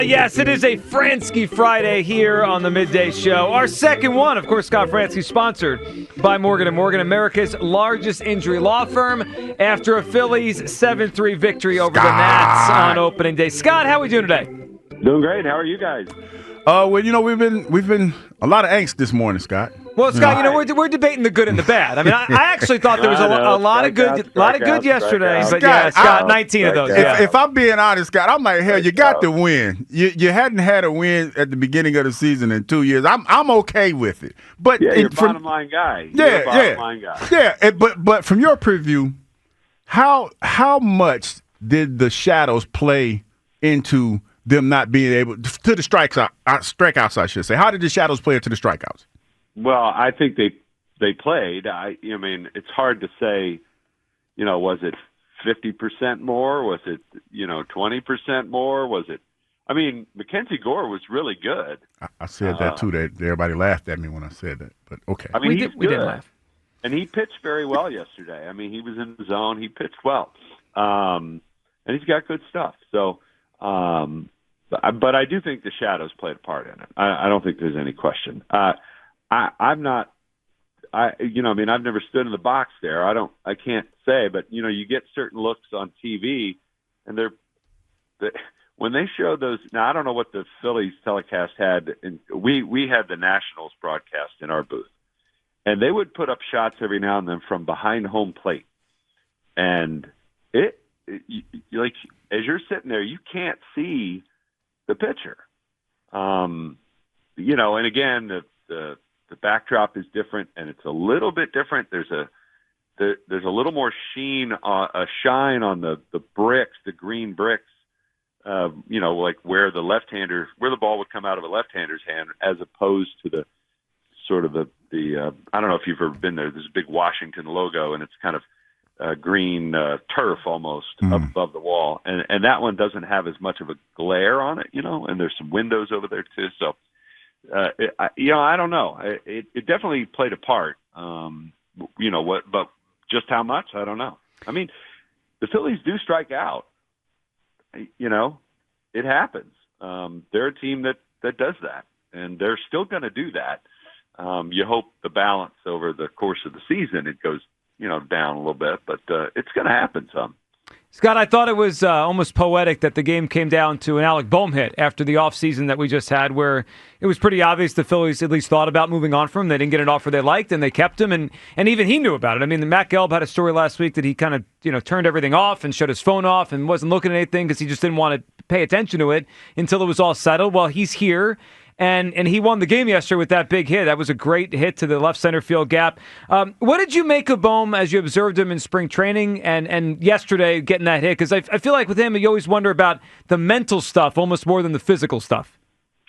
Yes, it is a Franzke Friday here on the Midday Show. Our second one, of course, Scott Franzke, sponsored by Morgan & Morgan, America's largest injury law firm, after a Phillies 7-3 victory over the Nats on opening day. Scott, how are we doing today? Doing great. How are you guys? Well, we've been a lot of angst this morning, Scott. Well, Scott, we're debating the good and the bad. I mean, I actually thought there was a lot of good yesterday, but yeah, Scott, 19 of those. If I'm being honest, Scott, I'm like, hell, you got to win. You hadn't had a win at the beginning of the season in 2 years. I'm okay with it. But yeah, you're a bottom line guy. But from your preview, how much did the shadows play into them not being able to the strikeouts, I should say? How did the shadows play into the strikeouts? Well, I think they played. I mean, it's hard to say, was it 50% more? Was it, 20% more? Was it? I mean, Mackenzie Gore was really good. I said that too. Everybody laughed at me when I said that, but okay. I mean, we did laugh. And he pitched very well yesterday. I mean, he was in the zone. He pitched well. And he's got good stuff. So, but I do think the shadows played a part in it. I don't think there's any question. I've never stood in the box there. I can't say, but you get certain looks on TV, and when they show those. Now I don't know what the Phillies telecast had, and we had the Nationals broadcast in our booth, and they would put up shots every now and then from behind home plate, and it like as you're sitting there, you can't see the pitcher. And again, the backdrop is different, and it's a little bit different. There's a little more shine on the bricks, the green bricks, like where the ball would come out of a left-hander's hand, as opposed to the sort of the I don't know if you've ever been there. There's a big Washington logo, and it's kind of green turf almost up above the wall, and that one doesn't have as much of a glare on it, and there's some windows over there too. So, I don't know. It definitely played a part. But just how much, I don't know. I mean, the Phillies do strike out. It happens. They're a team that does that, and they're still going to do that. You hope the balance over the course of the season, it goes down a little bit, but it's going to happen some. Scott, I thought it was almost poetic that the game came down to an Alec Boehm hit after the offseason that we just had, where it was pretty obvious the Phillies at least thought about moving on from him. They didn't get an offer they liked, and they kept him, and even he knew about it. I mean, Matt Gelb had a story last week that he kind of turned everything off and shut his phone off and wasn't looking at anything because he just didn't want to pay attention to it until it was all settled. Well, he's here. And he won the game yesterday with that big hit. That was a great hit to the left center field gap. What did you make of Boehm as you observed him in spring training and yesterday getting that hit? Because I feel like with him, you always wonder about the mental stuff almost more than the physical stuff.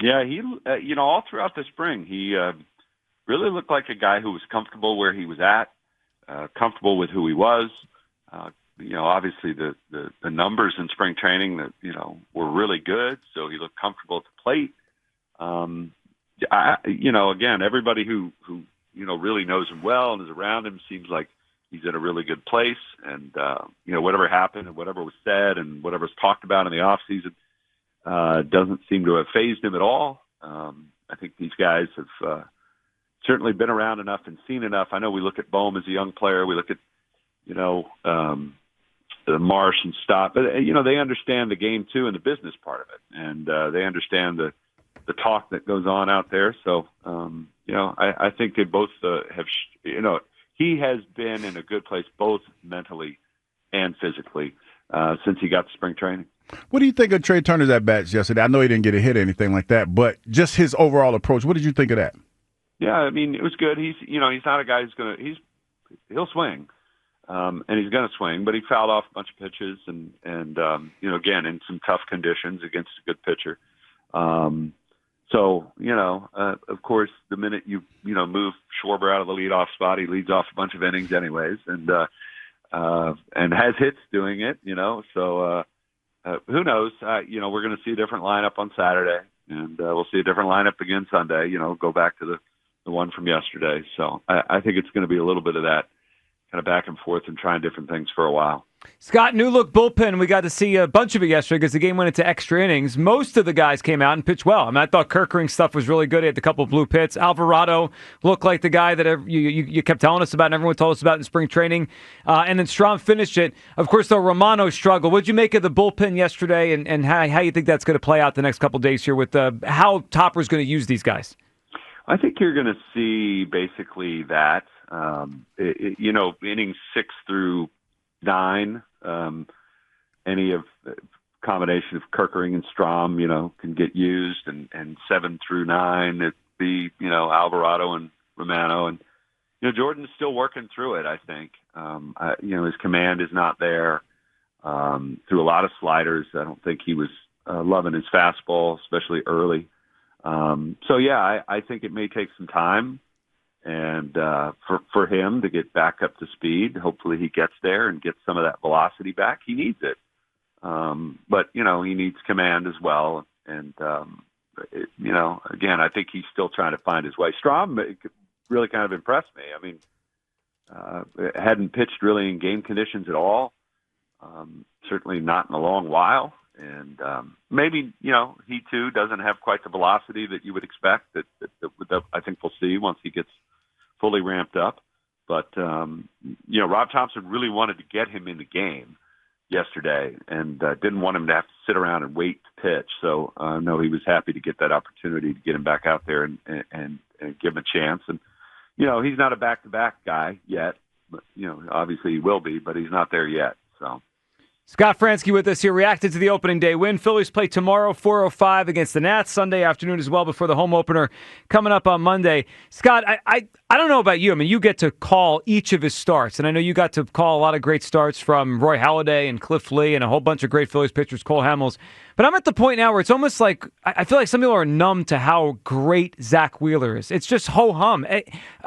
Yeah, he all throughout the spring, he really looked like a guy who was comfortable where he was at, comfortable with who he was. Obviously the numbers in spring training that were really good, so he looked comfortable at the plate. Again, everybody who really knows him well and is around him seems like he's in a really good place. And, whatever happened and whatever was said and whatever was talked about in the off season, doesn't seem to have fazed him at all. I think these guys have, certainly been around enough and seen enough. I know we look at Boehm as a young player. We look at, the Marsh and Stott, but they understand the game too and the business part of it. And, they understand the talk that goes on out there. So, I think they both have, he has been in a good place both mentally and physically since he got to spring training. What do you think of Trey Turner's at-bats yesterday? I know he didn't get a hit or anything like that, but just his overall approach, what did you think of that? Yeah, I mean, it was good. He's not a guy he'll swing. And he's going to swing, but he fouled off a bunch of pitches and again, in some tough conditions against a good pitcher. So, of course, the minute you move Schwarber out of the leadoff spot, he leads off a bunch of innings anyways, and has hits doing it, so who knows? We're going to see a different lineup on Saturday, and we'll see a different lineup again Sunday, go back to the one from yesterday. So I think it's going to be a little bit of that kind of back and forth and trying different things for a while. Scott, new look bullpen. We got to see a bunch of it yesterday because the game went into extra innings. Most of the guys came out and pitched well. I mean, I thought Kerkering's stuff was really good. He had a couple of blue pits. Alvarado looked like the guy that you kept telling us about and everyone told us about in spring training. And then Strom finished it. Of course, though, Romano struggled. What'd you make of the bullpen yesterday and how you think that's going to play out the next couple of days here with how Topper's going to use these guys? I think you're going to see basically that, innings 6 through 9, any of combination of Kerkering and Strom, can get used, and 7 through 9, it'd be, Alvarado and Romano. And, Jordan's still working through it, I think. His command is not there. Through a lot of sliders, I don't think he was loving his fastball, especially early. I think it may take some time and for him to get back up to speed. Hopefully he gets there and gets some of that velocity back. He needs it. But he needs command as well. And, again, I think he's still trying to find his way. Strom really kind of impressed me. I mean, hadn't pitched really in game conditions at all. Certainly not in a long while. And maybe, he too doesn't have quite the velocity that you would expect that I think we'll see once he gets fully ramped up. But, Rob Thompson really wanted to get him in the game yesterday and didn't want him to have to sit around and wait to pitch. So, no, he was happy to get that opportunity to get him back out there and give him a chance. And, he's not a back-to-back guy yet. But, obviously he will be, but he's not there yet. So. Scott Franzke with us here, reacted to the opening day win. Phillies play tomorrow, 4:05 against the Nats, Sunday afternoon as well before the home opener coming up on Monday. Scott, I don't know about you. I mean, you get to call each of his starts, and I know you got to call a lot of great starts from Roy Halladay and Cliff Lee and a whole bunch of great Phillies pitchers, Cole Hamels. But I'm at the point now where it's almost like I feel like some people are numb to how great Zach Wheeler is. It's just ho-hum.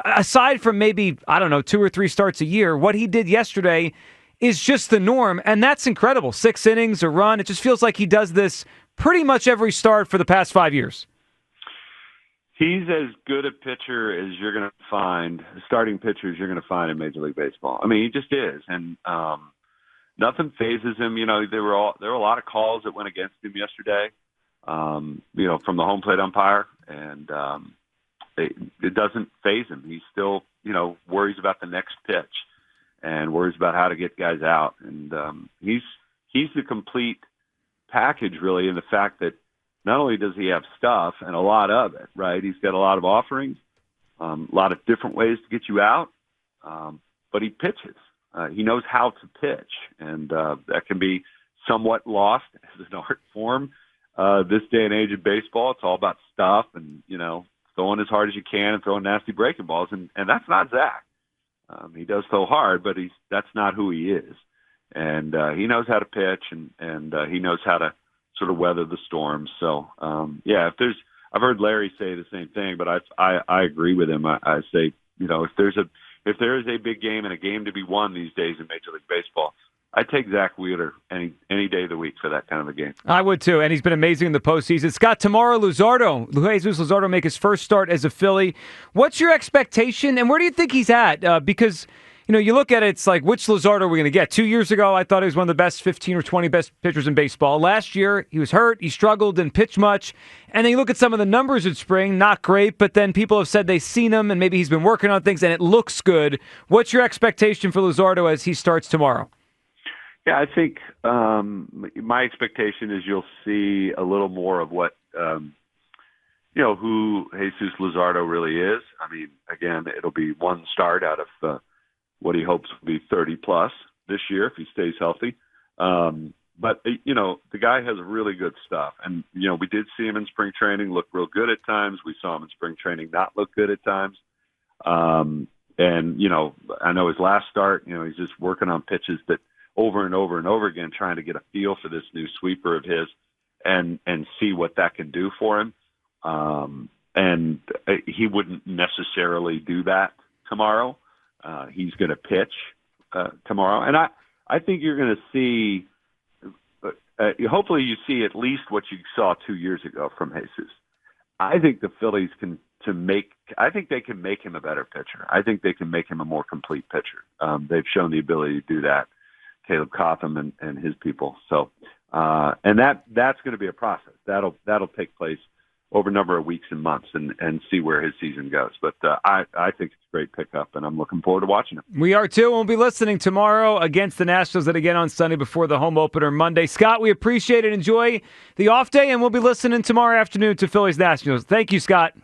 Aside from maybe, 2 or 3 starts a year, what he did yesterday is just the norm, and that's incredible. 6 innings, a run. It just feels like he does this pretty much every start for the past 5 years. He's as good a pitcher as you're going to find, starting pitchers you're going to find in Major League Baseball. I mean, he just is, and nothing phases him. There were a lot of calls that went against him yesterday, from the home plate umpire, and it doesn't phase him. He still, worries about the next pitch and worries about how to get guys out. And he's the complete package, really, in the fact that not only does he have stuff and a lot of it, right? He's got a lot of offerings, a lot of different ways to get you out, but he pitches. He knows how to pitch, and that can be somewhat lost as an art form. This day and age of baseball, it's all about stuff and, throwing as hard as you can and throwing nasty breaking balls, and that's not Zach. He does so hard, but that's not who he is. And he knows how to pitch, and he knows how to sort of weather the storms. So, I've heard Larry say the same thing, but I agree with him. I say, if there is a big game and a game to be won these days in Major League Baseball, I'd take Zach Wheeler any day of the week for that kind of a game. I would too, and he's been amazing in the postseason. Scott, tomorrow, Jesus Luzardo make his first start as a Philly. What's your expectation, and where do you think he's at? Because, you look at it, it's like, which Luzardo are we going to get? 2 years ago, I thought he was one of the best 15 or 20 best pitchers in baseball. Last year, he was hurt, he struggled, didn't pitch much. And then you look at some of the numbers in spring, not great, but then people have said they've seen him, and maybe he's been working on things, and it looks good. What's your expectation for Luzardo as he starts tomorrow? Yeah, I think my expectation is you'll see a little more of what, who Jesus Luzardo really is. I mean, again, it'll be one start out of what he hopes will be 30-plus this year if he stays healthy. But, the guy has really good stuff. And, we did see him in spring training look real good at times. We saw him in spring training not look good at times. And, I know his last start, he's just working on pitches that over and over and over again, trying to get a feel for this new sweeper of his and see what that can do for him. And he wouldn't necessarily do that tomorrow. He's going to pitch tomorrow. And I think you're going to see, hopefully you see at least what you saw 2 years ago from Jesus. I think the Phillies I think they can make him a better pitcher. I think they can make him a more complete pitcher. They've shown the ability to do that. Caleb Cotham and his people. So, and that's going to be a process. That'll take place over a number of weeks and months and see where his season goes. But I think it's a great pickup, and I'm looking forward to watching it. We are too. We'll be listening tomorrow against the Nationals and again on Sunday before the home opener Monday. Scott, we appreciate it. Enjoy the off day, and we'll be listening tomorrow afternoon to Phillies Nationals. Thank you, Scott.